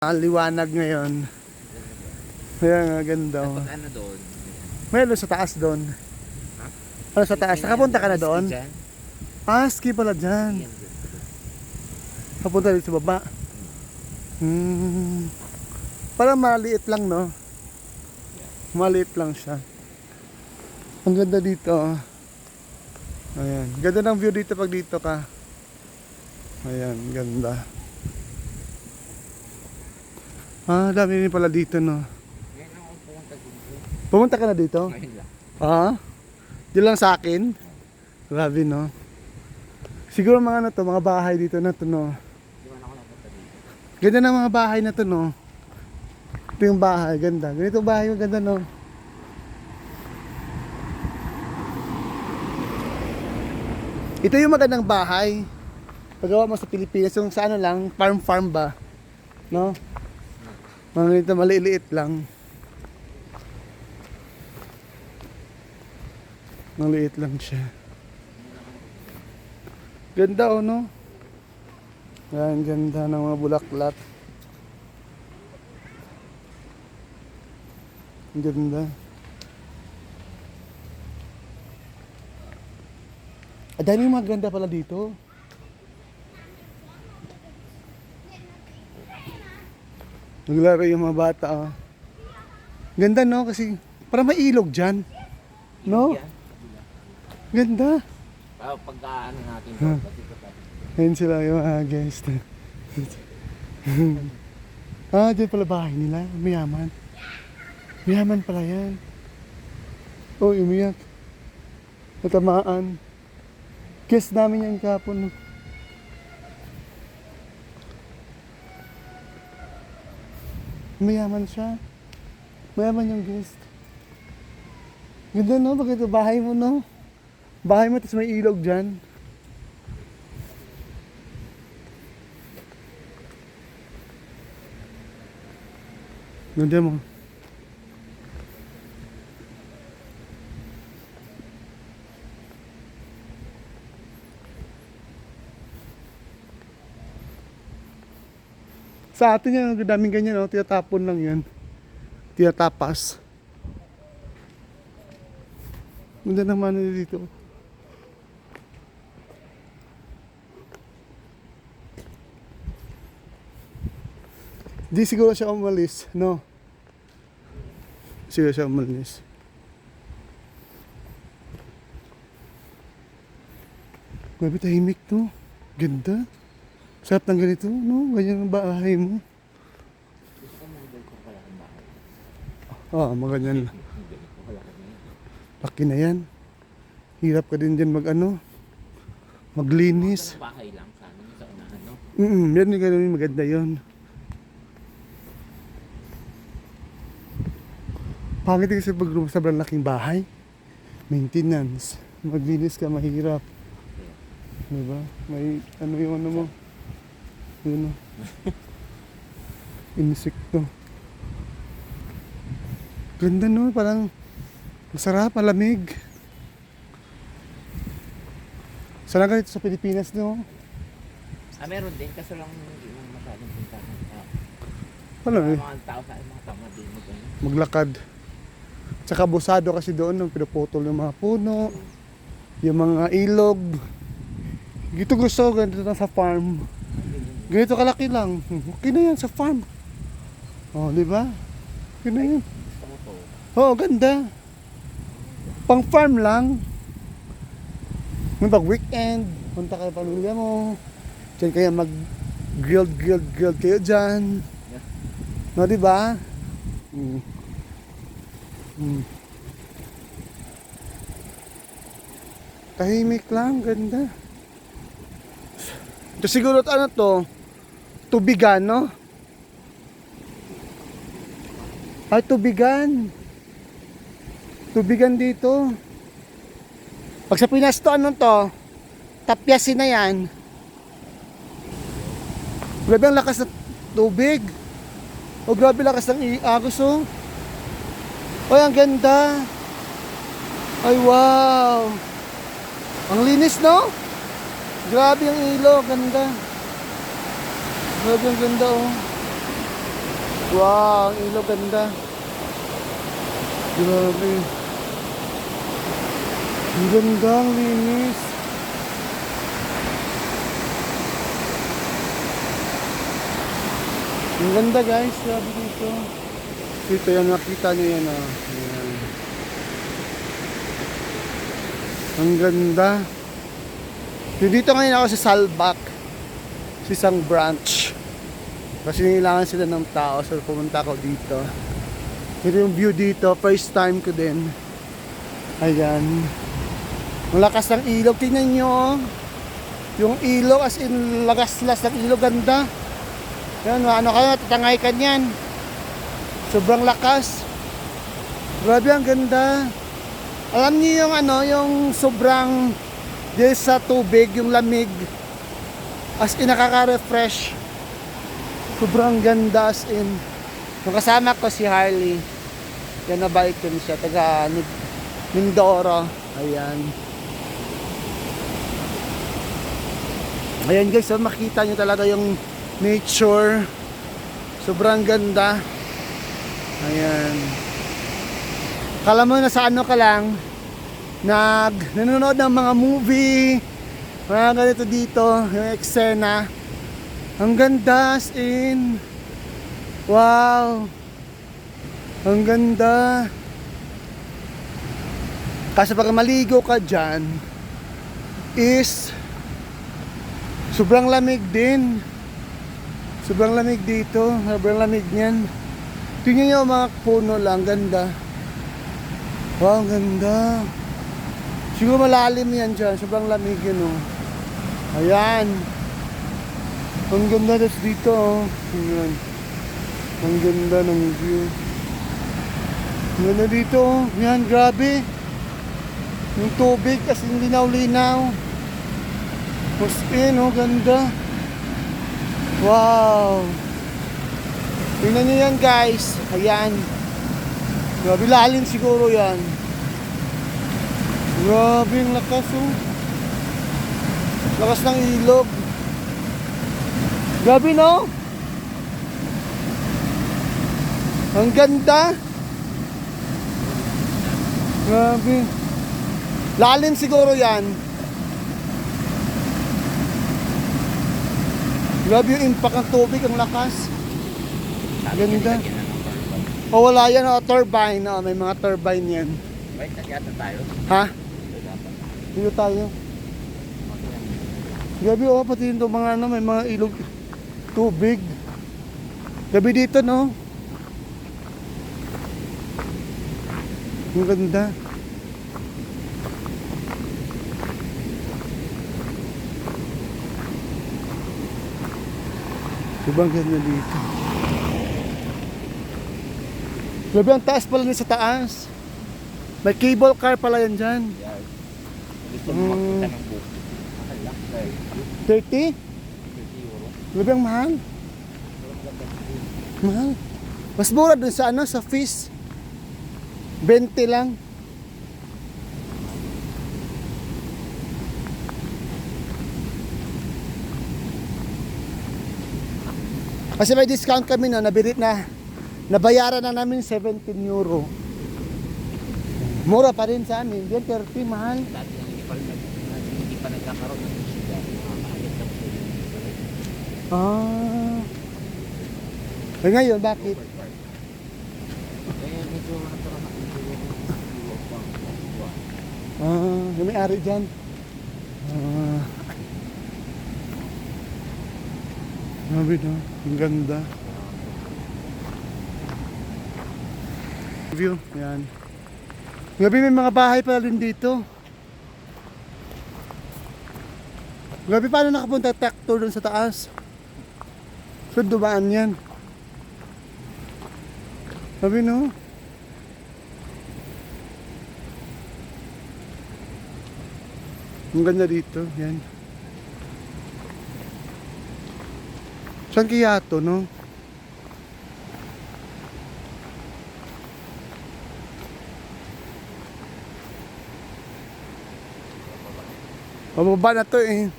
Liwanag ngayon. Ayan nga, ganda. Kapag ano doon? Meron sa taas doon. Ha? Ano sa taas? Nakapunta ka na doon? Ski dyan? Ski pala dyan. Yan dyan. Kapunta dito sa baba. Parang maliit lang, no? Maliit lang siya. Ang ganda dito. Ayan. Ganda ng view dito pag dito ka. Ayan, ganda. Dami rin pala dito, no? Ngayon ako pumunta dito. Pumunta ka na dito? Ngayon lang. Diyan lang sa akin. Grabe, no? Siguro mga ano to, mga bahay dito na to, no? Di man ako napunta dito. Ganda ng mga bahay na to, no? Ito yung bahay, ganda. Ganito bahay, ganda, no? Ito yung magandang bahay. Pagawa mo sa Pilipinas, yung sa ano lang, farm ba? No? Mga ganito, maliliit lang. Maliit lang siya. Ganda, oh, no? Yan, ganda ng mga bulaklak. Ang ganda. Dahil yung mga ganda pala dito. Naglaro yung mga bata, oh. Ganda, no? Kasi parang may ilog dyan. No? Yan. Ganda. Pagka ano natin doon. Kasi ito tayo. Ayun sila yung mga guest. Dyan pala bahay nila. Mayaman. Mayaman pala yan. Oh, umiyak. Natamaan. Guest namin yan kapon. Mayaman siya. Mayaman yung guest. Ganda, no? Bakit ito bahay mo, no? Bahay mo, tapos may ilog dyan. Ganda mo. Sa atin yan, ang daming ganyan, no? Tinatapon lang yan. Tinatapas. Ganda naman nila dito. Di siguro siya umalis, no? Siguro siya umalis. Grabe, tahimik to. Ganda. Sarap ng ganito, no? Ganyan ang bahay mo. Gusto ko mag-build kung kalaking bahay. Maganyan lang. Mag-build kung kalaking bahay. Laki na yan. Hirap ka din dyan maglinis. Ang bahay lang sa amin sa unahan, no? Yan yung ganun, maganda yun. Pangit kasi pag sobrang laking bahay. Maintenance. Maglinis ka, mahirap. Diba? May ano yung ano mo. Yun o. Insekto. Ganda, no? Parang masarap, malamig. Sana ganito sa Pilipinas, no? Meron din. Kaso lang hindi mo masyadong puntahan. Ano eh? Mga tao sa mga tamad din Maglakad. Tsaka busado kasi doon, no? Pinuputol yung mga puno, yung mga ilog. Gito gusto, ganito na sa farm. Ganito kalaki lang. Okay na yan sa farm. Di ba? Okay na yan. Ganda. Pang farm lang. Nung pag weekend, punta kayo pamilya mo. Diyan kayo grilled kayo dyan. No, di ba? Tahimik lang, ganda. Ito siguro ano to? Tubigan, no? Ay, tubigan. Tubigan dito. Pag sa Pinas to, ano to? Tapyasin na yan. Grabe ang lakas ng tubig. Grabe lakas ng agos, oh. Ang ganda. Ay, wow. Ang linis, no? Grabe ang ilog, ganda. Grabe ang ganda, oh. Wow, ang ilog ganda. Grabe. Ang ganda, ang linis. Ang ganda guys, grabe dito. Dito yan, nakita nyo yan oh. Ayan. Ang ganda. Dito ngayon ako sa Salbak. Sa isang branch. Kasi nangailangan sila ng tao, so pumunta ako dito. Ito yung view dito, first time ko din. Ayan. Ang lakas ng ilog, tingnan nyo. Yung ilog, as in lagas-las ng ilog, ganda. Yan, ano kayo, tatangay ka niyan. Sobrang lakas. Grabe, ang ganda. Alam niyo yung ano, yung sobrang dahil sa tubig, yung lamig. As in, nakaka-refresh. Sobrang ganda as in. Yung kasama ko si Harley. Yan, nabait yun siya. Taga Mindoro. Ayan. Ayan guys, so makita nyo talaga yung nature. Sobrang ganda. Ayan. Kala mo na sa ano ka lang, nanonood ng mga movie, mga ganito dito, yung eksena. Ang ganda as in. Wow. Ang ganda. Kasi pag maligo ka dyan, is sobrang lamig din. Sobrang lamig dito. Sobrang lamig niyan. Tingnan nyo mga puno lang. Ganda. Wow, ang ganda. Siguro malalim yan dyan. Sobrang lamig yun oh. Ayan. Ang ganda dito oh. Ayan. Ang ganda ng view. Ang ganda dito oh. Ayan, grabe. Yung tubig kasi linaw-linaw. Mas in oh, ganda. Wow. Tingnan nyo yan guys. Ayan. Grabe, lalim siguro yan. Grabe ang lakas oh. Lakas ng ilog. Grabe no? Ang ganda. Grabe. Lalim siguro yan. Grabe yung impact ng tubig, ang lakas. Ganda. O wala yan, o turbine. O, may mga turbine yan. Wait, nagyata tayo. Ha? Dito tayo. Grabe o, pati yung mga ano, may mga ilog tubig. Grabe dito no. Ang ganda. Sobrang ganda dito. Grabe ang taas pala sa taas. May cable car pala yan dyan. Yeah. Gusto mo makita ng book. Mahal lang. 30? 30 euro. Grabe ang mahal. Mahal. Mas mura dun sa ano, sa fish. 20 lang. Kasi may discount kami no, nabayaran na namin 17 euro. Mura pa rin sa amin. Yan 30, mahal. Dati hindi pa nagkakaroon ng siya. Makakayat lang sa iyo. Ah. Eh ngayon, bakit? Eh, medyo nagkaroon ng Ah, yung may-ari dyan. Ah. Grabe no, ang ganda. View, yan. Grabe, may mga bahay pala din dito. Grabe, paano nakapunta tractor dun sa taas? So, dumaan yan. Grabe no. Ang ganda dito, yan. Saan kaya to, no? Pababa na to eh.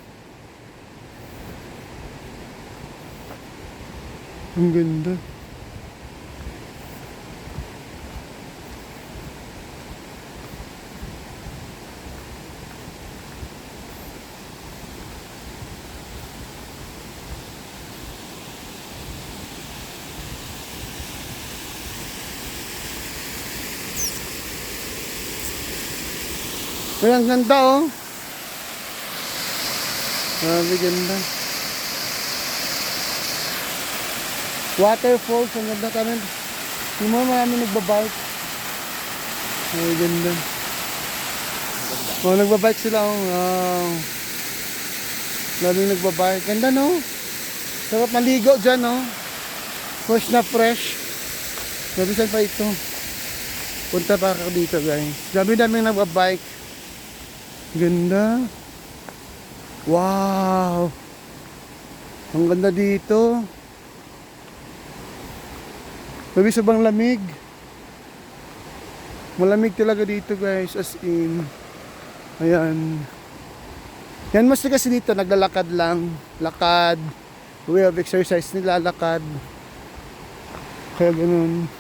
Ang ganda. Uy, ang ganda oh. Grabe ganda. Waterfalls, ang ganda kami. Yung mga marami nagbabike. Ay, ganda. Oh, nagbabike sila oh. Wow. Maraming nagbabike. Ganda no? Sarap maligo dyan no? Fresh na fresh. Sabi saan pa ito? Punta pa ako dito guys. Dami-daming nagbabike. Ganda. Wow. Ang ganda dito. Sabi sobrang lamig. Malamig talaga dito guys. As in. Ayan. Yan mas kasi dito naglalakad lang. Lakad. Way of exercise nila. Lakad. Kaya ganun.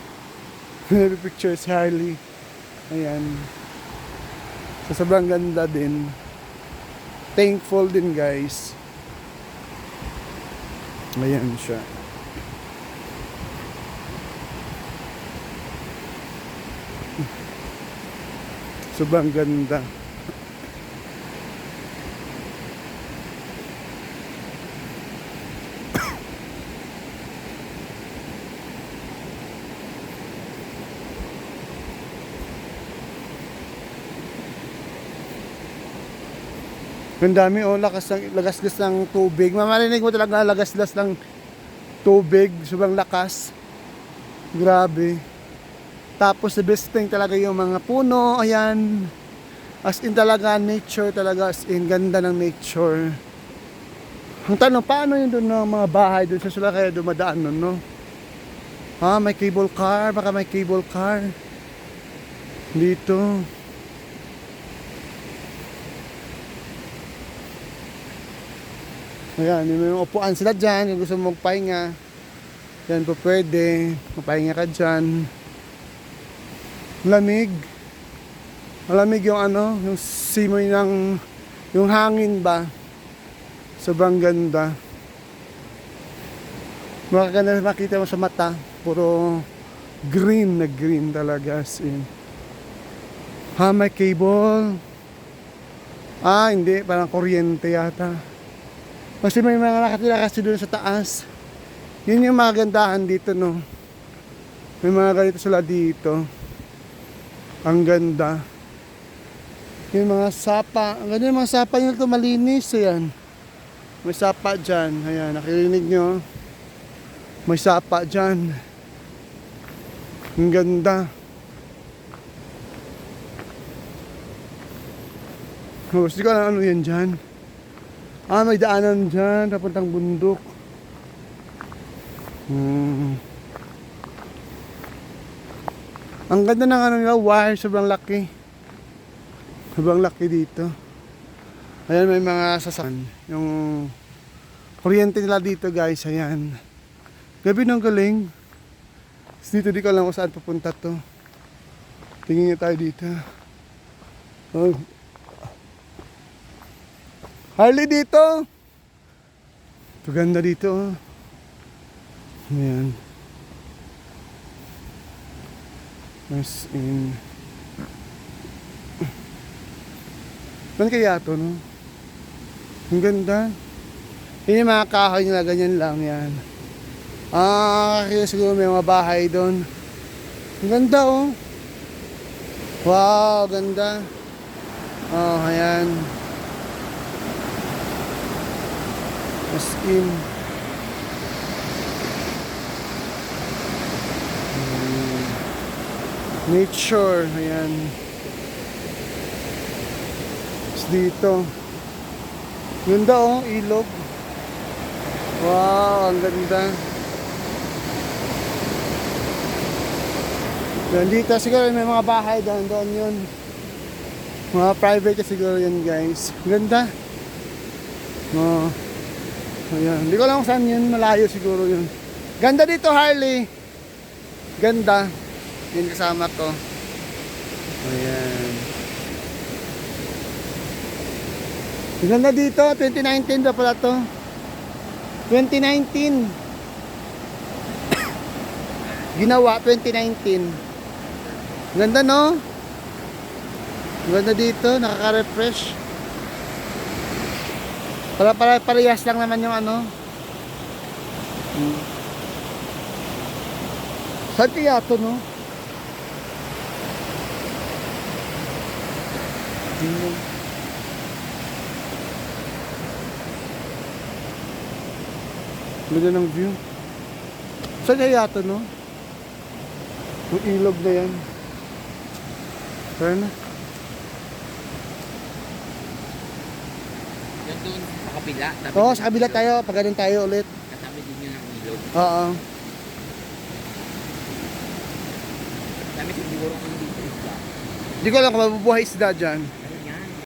Pictures Harley. Ayan. So, sobrang ganda din. Thankful din guys. Ayan siya. Sobrang ganda. Ang dami oh, lagas-gas ng tubig. Mamarinig mo talaga lagas-gas ng tubig, sobrang lakas. Grabe. Tapos the best thing talaga yung mga puno, ayan. As in talaga nature talaga, as in ganda ng nature. Ang tanong, paano yun doon ng mga bahay doon sa sila kaya dumadaan nun, no? Ah, may cable car, baka may cable car. Dito. Ayan, may mga upuan sila dyan. Kung gusto mo magpahinga, yan po pwede. Magpahinga ka dyan. Lamig. Malamig yung ano, yung simoy ng, yung hangin ba. Sobrang ganda. Makakanda makita mo sa mata. Puro green na green talaga as in. Ha, may cable. Ah, hindi. Parang kuryente yata. Kasi may mga nakatira kasi doon sa taas. Yun yung mga gandahan dito, no? May mga ganito sila dito. Ang ganda. Yung mga sapa. Ang ganda yung mga sapa nyo ito, malinis. Ayan. May sapa dyan. Ayan, nakirinig nyo. May sapa dyan. Ang ganda. Gusto ko lang ano yan dyan. Ah, may daanan dyan, papuntang bundok. Ang ganda ng ano nila, wire, sobrang laki. Sobrang laki dito. Ayan, may mga sasan. Yung kuryente nila dito guys, ayan. Gabi ng galing. Dito di ko alam kung saan papunta to. Tingin nga tayo dito. Oh. Harley dito. Ito ganda dito. Oh. Ayan. As in. Saan kaya ito, no? Ang ganda. Yun yung mga kahoy nila, ganyan lang yan. Ah, kaya siguro may mga bahay doon. Ang ganda, oh. Wow, ganda. Oh, ayan. As in. Nature, ayan. Tapos dito. Ganda oh, ilog. Wow, ang ganda. Nandito siguro may mga bahay doon yun. Mga private siguro yun guys. Ganda. Oh. Ayan. Hindi ko lang kung saan yun. Malayo siguro yun. Ganda dito Harley. Ganda. Yun kasama ko. Ayan. Ganda dito. 2019 ba pala to? 2019. Ginawa 2019. Ganda no? Ganda dito, nakaka-refresh. Parehas lang naman yung ano. Saan kaya to, no? Ganda ng view. Saan kaya to, no? Yung ilog na yan. Tara na. Yan doon sa kabila. Oo, sa kabila tayo. Pag ganun tayo ulit. Katabi din yun ang ilog. Oo. Dami siguro kung dito isla. Hindi ko alam kung mabubuhay isda dyan.